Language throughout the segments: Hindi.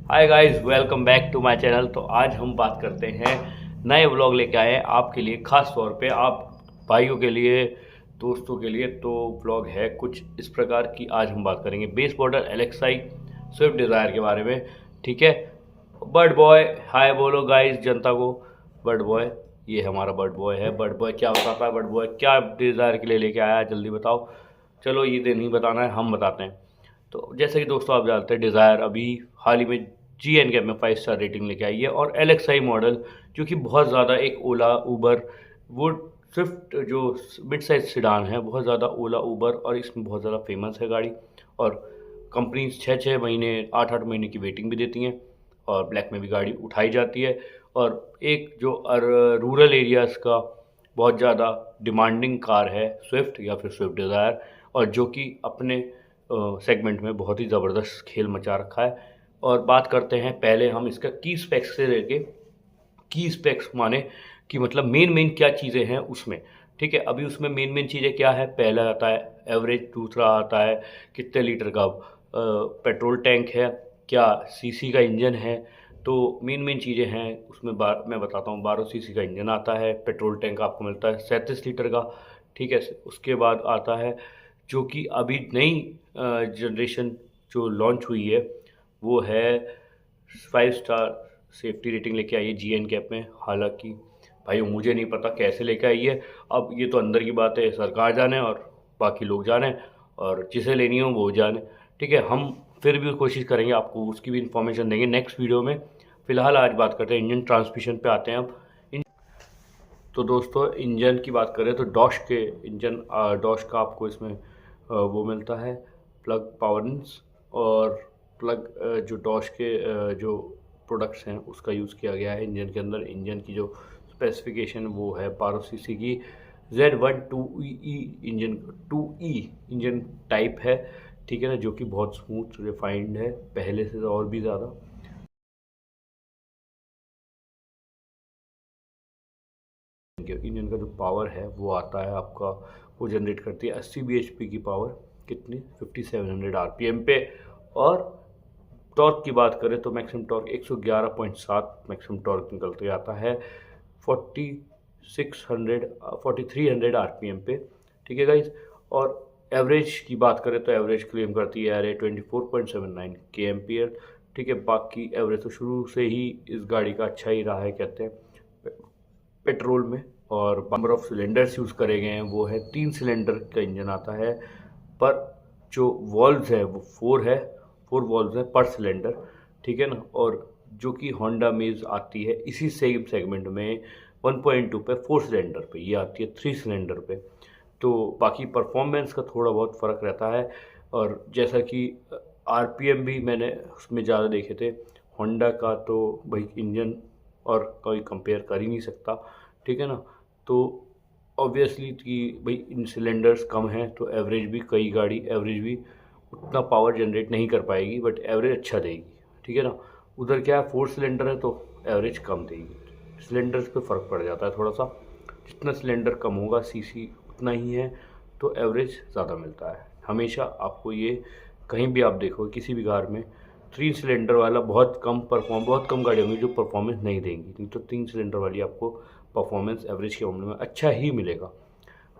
Hi guys, welcome back to my channel. तो आज हम बात करते हैं, नए व्लॉग लेके आए हैं आपके लिए, ख़ास तौर पे आप भाइयों के लिए, दोस्तों के लिए। तो व्लॉग है कुछ इस प्रकार की। आज हम बात करेंगे base model LXi Swift Dzire के बारे में। ठीक है, बर्ड बॉय हाय बोलो गाइस जनता को। बर्ड बॉय, ये हमारा बर्ड बॉय है। बर्ड बॉय क्या बताता है, बर्ड बॉय क्या डिज़ायर के लिए लेके आया है, जल्दी बताओ। चलो ये नहीं बताना है, हम बताते हैं। तो जैसे कि दोस्तों आप जानते हैं, डिज़ायर अभी हाल ही में GN में 5 स्टार रेटिंग लेके आई है। और LXi मॉडल जो कि बहुत ज़्यादा एक ओला उबर, वो स्विफ्ट जो मिड साइज सिडान है, बहुत ज़्यादा ओला उबर और इसमें बहुत ज़्यादा फेमस है गाड़ी। और कंपनी 6-6 महीने 8-8 महीने की वेटिंग भी देती हैं और ब्लैक में भी गाड़ी उठाई जाती है। और एक जो रूरल एरियाज़ का बहुत ज़्यादा डिमांडिंग कार है स्विफ्ट या फिर स्विफ्ट डिज़ायर, और जो कि अपने सेगमेंट में बहुत ही ज़बरदस्त खेल मचा रखा है। और बात करते हैं, पहले हम इसका की स्पेक्स से लेके, की स्पेक्स माने कि मतलब मेन मेन क्या चीज़ें हैं उसमें। ठीक है, अभी उसमें मेन मेन चीज़ें क्या है, पहला आता है एवरेज, दूसरा आता है कितने लीटर का पेट्रोल टैंक है, क्या सीसी का इंजन है। तो मेन मेन चीज़ें हैं उसमें। मैं बताता हूँ, 12 सीसी का इंजन आता है, पेट्रोल टैंक आपको मिलता है 37 लीटर का। ठीक है, उसके बाद आता है जो कि अभी नई जनरेशन जो लॉन्च हुई है, वो है 5 स्टार सेफ्टी रेटिंग लेके आई है GN कैप में। हालांकि भाई मुझे नहीं पता कैसे लेके आई है, अब ये तो अंदर की बात है, सरकार जाने और बाकी लोग जाने, और जिसे लेनी हो वो जाने। ठीक है, हम फिर भी कोशिश करेंगे आपको उसकी भी इंफॉर्मेशन देंगे नेक्स्ट वीडियो में। फिलहाल आज बात करते हैं इंजन ट्रांसमिशन पे आते हैं अब। तो दोस्तों इंजन की बात करें तो डॉश के इंजन, डॉश का आपको इसमें वो मिलता है प्लग पावरंस। और प्लग जो डॉश के जो प्रोडक्ट्स हैं उसका यूज़ किया गया है इंजन के अंदर। इंजन की जो स्पेसिफिकेशन वो है 12 सीसी की Z1 2E engine, 2E engine type है। ठीक है ना, जो कि बहुत स्मूथ रिफाइंड है पहले से और भी ज़्यादा। इंजन का जो पावर है वो आता है आपका, वो जनरेट करती है 80 bhp की पावर, कितनी 5700 RPM पे। और टॉर्क की बात करें तो मैक्सिमम टॉर्क 111.7 मैक्सिमम टॉर्क निकल के आता है 4300 RPM पे। ठीक है गाइज। और एवरेज की बात करें तो एवरेज क्लेम करती है अरे 24.79 kmph। ठीक है, बाकी एवरेज तो शुरू से ही इस गाड़ी का अच्छा ही रहा है कहते हैं पेट्रोल में। और नंबर ऑफ सिलेंडर्स यूज़ करे गए हैं वो है 3 सिलेंडर का इंजन आता है, पर जो वॉल्व्स है वो 4 है, 4 वॉल्व्स है पर सिलेंडर। ठीक है ना। और जो कि होंडा मेज आती है इसी सेम सेगमेंट में 1.2 पे 4 सिलेंडर पे, ये आती है 3 सिलेंडर पे। तो बाकी परफॉर्मेंस का थोड़ा बहुत फ़र्क रहता है। और जैसा कि RPM भी मैंने उसमें ज़्यादा देखे थे, होंडा का तो भाई इंजन और कोई कंपेयर कर ही नहीं सकता। ठीक है ना। तो ऑब्वियसली कि भाई इन सिलेंडर्स कम हैं तो एवरेज भी, कई गाड़ी एवरेज भी उतना पावर जनरेट नहीं कर पाएगी, बट एवरेज अच्छा देगी। ठीक है ना। उधर क्या है, 4 सिलेंडर है तो एवरेज कम देगी, सिलेंडर्स पे फ़र्क पड़ जाता है थोड़ा सा। जितना सिलेंडर कम होगा सीसी उतना ही है, तो एवरेज ज़्यादा मिलता है हमेशा। आपको ये कहीं भी आप देखो किसी भी कार में 3 सिलेंडर वाला बहुत कम गाड़ी होंगी जो परफॉर्मेंस नहीं देंगी, नहीं तो 3 सिलेंडर वाली आपको परफॉर्मेंस एवरेज के मामले में अच्छा ही मिलेगा।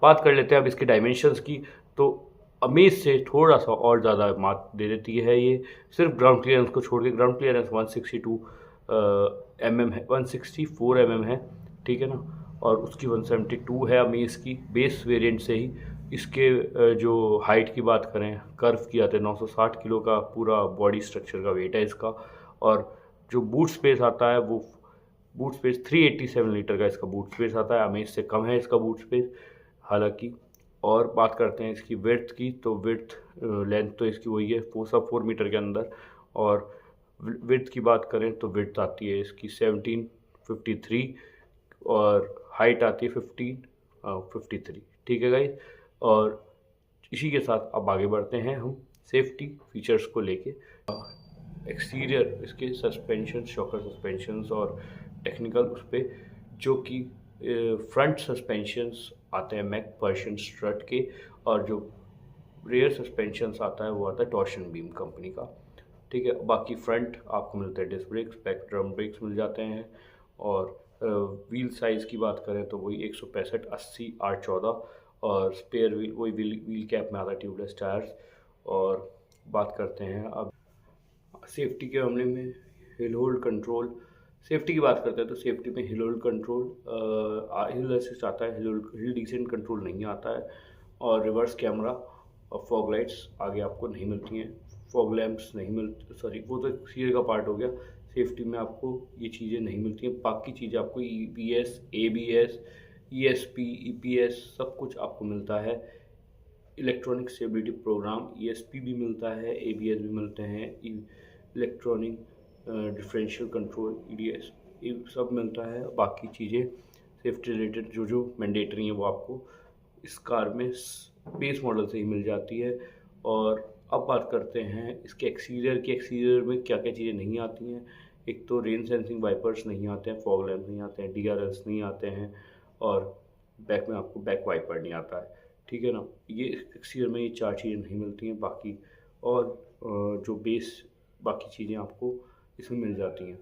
बात कर लेते हैं अब इसके डायमेंशंस की। तो अमेज से थोड़ा सा और ज़्यादा मार्क दे देती है ये, सिर्फ ग्राउंड क्लियरेंस को छोड़ के। ग्राउंड क्लियरेंस 162 mm है, 164 mm है। ठीक है ना। और उसकी 172 है अमेज की बेस वेरिएंट से ही। इसके जो हाइट की बात करें, कर्व की आते हैं, 960 किलो का पूरा बॉडी स्ट्रक्चर का वेट है इसका। और जो बूट स्पेस आता है वो बूट स्पेस 387 लीटर का इसका बूट स्पेस आता है, अमेज से कम है इसका बूट स्पेस हालांकि। और बात करते हैं इसकी विड्थ की, तो विड्थ लेंथ तो इसकी वही है 4 मीटर के अंदर। और विड्थ की बात करें तो विड्थ आती है इसकी 1753, और हाइट आती है 1553। ठीक है गाइज। और इसी के साथ अब आगे बढ़ते हैं हम सेफ्टी फीचर्स को लेके। एक्सटीरियर इसके सस्पेंशन, शॉकर सस्पेंशंस और टेक्निकल उस पर, जो कि फ्रंट सस्पेंशंस आते हैं मैक पर्शियन स्ट्रट के, और जो रेयर सस्पेंशंस आता है वो आता है टॉर्शन बीम कंपनी का। ठीक है। बाकी फ्रंट आपको मिलते हैं disc brakes, back drum brakes मिल जाते हैं। और व्हील साइज़ की बात करें तो वही 165 80 814, और स्पेयर व्हील वही व्हील कैप में आता है ट्यूबलेस टायर्स। और बात करते हैं अब सेफ्टी के मामले में हिल होल्ड कंट्रोल। सेफ्टी की बात करते हैं तो सेफ्टी में हिल होल्ड कंट्रोल, हिल असिस्ट आता है, हिल डिसेंट कंट्रोल नहीं आता है। और रिवर्स कैमरा और फॉग लाइट्स आगे आपको नहीं मिलती हैं, फॉग लैंप्स नहीं मिलती, सॉरी वो तो सीए का पार्ट हो गया। सेफ्टी में आपको ये चीज़ें नहीं मिलती हैं। बाकी चीज़ें आपको EBS ABS ESP EPS सब कुछ आपको मिलता है। इलेक्ट्रॉनिक स्टेबिलिटी प्रोग्राम ESP भी मिलता है, ABS भी मिलते हैं, इलेक्ट्रॉनिक डिफरेंशियल कंट्रोल EDS ये सब मिलता है। बाकी चीज़ें सेफ्टी रिलेटेड जो मैंडेटरी हैं वो आपको इस कार में बेस मॉडल से ही मिल जाती है। और अब बात करते हैं इसके एक्सटीरियर की। एक्सटीरियर में क्या क्या चीज़ें नहीं आती हैं। एक तो रेन सेंसिंग वाइपर्स नहीं आते हैं, फॉग लैंप नहीं आते हैं, DRLs नहीं आते हैं, और बैक में आपको बैक वाइपर नहीं आता है, ठीक है ना। ये एक्सटीरियर में ये 4 चीज़ें नहीं मिलती हैं। बाकी और जो बेस बाकी चीज़ें आपको इसमें मिल जाती हैं,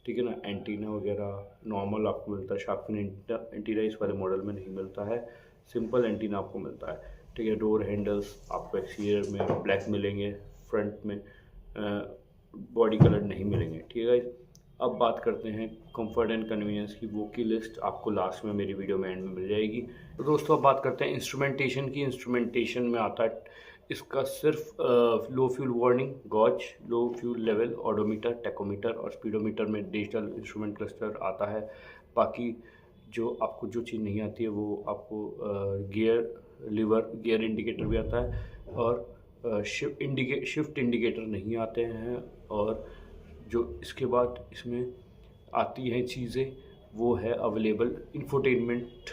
ठीक है ना। एंटीना वगैरह नॉर्मल आपको मिलता है, शार्पन एंटीना इस वाले मॉडल में नहीं मिलता है, सिंपल एंटीना आपको मिलता है, ठीक है। डोर हैंडल्स आपको एक्सटीरियर में ब्लैक मिलेंगे, फ्रंट में बॉडी कलर नहीं मिलेंगे, ठीक है। अब बात करते हैं कंफर्ट एंड कन्वीनियंस की, वो की लिस्ट आपको लास्ट में मेरी वीडियो में एंड में मिल जाएगी। तो दोस्तों अब बात करते हैं इंस्ट्रूमेंटेशन की। इंस्ट्रूमेंटेशन में आता है इसका सिर्फ low fuel warning, gauge, low fuel level, odometer, tachometer और स्पीडोमीटर में डिजिटल इंस्ट्रूमेंट क्लस्टर आता है। बाकी जो आपको जो चीज़ नहीं आती है वो आपको गियर लीवर, गियर इंडिकेटर भी आता है, और शिफ्ट इंडिकेटर नहीं आते हैं। और जो इसके बाद इसमें आती हैं चीज़ें वो है अवेलेबल इंफोटेनमेंट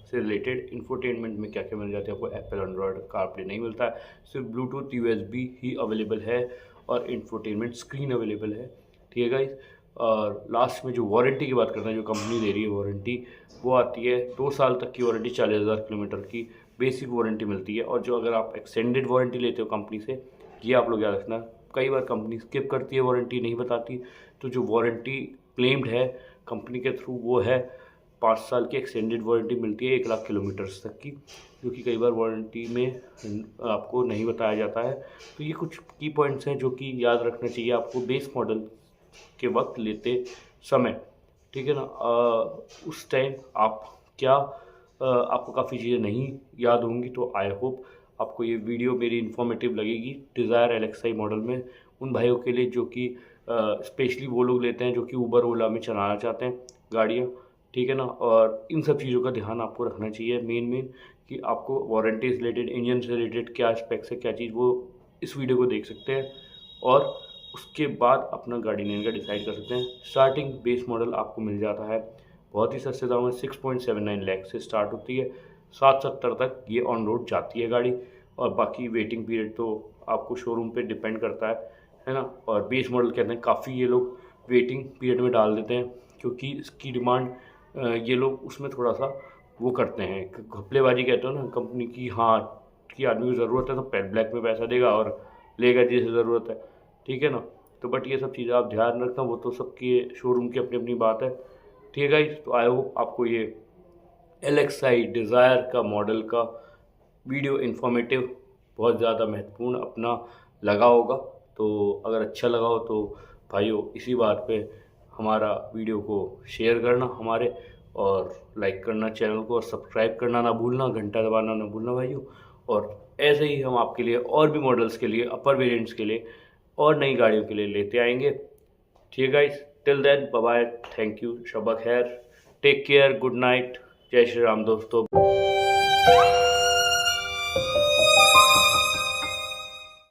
से रिलेटेड। इंफोटेनमेंट में क्या क्या मिल जाता है आपको, एप्पल एंड्रॉयड कारप्ले नहीं मिलता है, सिर्फ ब्लूटूथ USB ही अवेलेबल है, और इंफोटेनमेंट स्क्रीन अवेलेबल है, ठीक है गाइस। और लास्ट में जो वारंटी की बात करते हैं, जो कंपनी दे रही है वारंटी, वो आती है 2 साल तक की वारंटी, 40,000 किलोमीटर की बेसिक वारंटी मिलती है। और जो अगर आप एक्सटेंडेड वारंटी लेते हो कंपनी से, ये आप लोग याद रखना, कई बार कंपनी स्किप करती है, वारंटी नहीं बताती। तो जो वारंटी क्लेम्ड है कंपनी के थ्रू वो है 5 साल की एक्सटेंडेड वारंटी मिलती है 1 लाख किलोमीटर्स तक की, जो कि कई बार वारंटी में आपको नहीं बताया जाता है। तो ये कुछ की पॉइंट्स हैं जो कि याद रखना चाहिए आपको बेस मॉडल के वक्त लेते समय, ठीक है ना। उस टाइम आप क्या आपको काफ़ी चीज़ें नहीं याद होंगी। तो आई होप आपको ये वीडियो मेरी इन्फॉर्मेटिव लगेगी डिज़ायर LXi मॉडल में, उन भाइयों के लिए जो कि स्पेशली वो लोग लेते हैं जो कि ऊबर ओला में चलाना चाहते हैं गाड़ियाँ, ठीक है ना। और इन सब चीज़ों का ध्यान आपको रखना चाहिए मेन कि आपको वारंटी से रिलेटेड, इंजन से रिलेटेड क्या स्पेक्स है, क्या चीज़, वो इस वीडियो को देख सकते हैं। और उसके बाद अपना गाड़ी लेने का डिसाइड कर सकते हैं। स्टार्टिंग बेस मॉडल आपको मिल जाता है बहुत ही सस्ते दाम में, 6.79 लाख से स्टार्ट होती है, 770 तक ये ऑन रोड जाती है गाड़ी। और बाकी वेटिंग पीरियड तो आपको शोरूम पे डिपेंड करता है ना। और बेस मॉडल कहते हैं काफ़ी ये लोग वेटिंग पीरियड में डाल देते हैं, क्योंकि इसकी डिमांड ये लोग उसमें थोड़ा सा वो करते हैं, घपलेबाजी कहते हो ना कंपनी की, हाँ कि आदमी को ज़रूरत है तो ब्लैक में पैसा देगा और लेगा जैसे ज़रूरत है, ठीक है ना। तो बट ये सब चीज़ें आप ध्यान रखना, वो तो सबकी शोरूम की अपनी अपनी बात है, ठीक है गाइस। तो आई होप आपको ये LXi डिज़ायर का मॉडल का वीडियो इन्फॉर्मेटिव, बहुत ज़्यादा महत्वपूर्ण अपना लगा होगा। तो अगर अच्छा लगा हो तो भाइयों इसी बात पे हमारा वीडियो को शेयर करना हमारे, और लाइक करना चैनल को, और सब्सक्राइब करना ना भूलना, घंटा दबाना ना भूलना भाइयों। और ऐसे ही हम आपके लिए और भी मॉडल्स के लिए, अपर वेरिएंट्स के लिए और नई गाड़ियों के लिए लेते आएंगे, ठीक है guys. Till then bye bye, thank you, शब खैर, टेक केयर, गुड नाइट, जय श्री राम दोस्तों।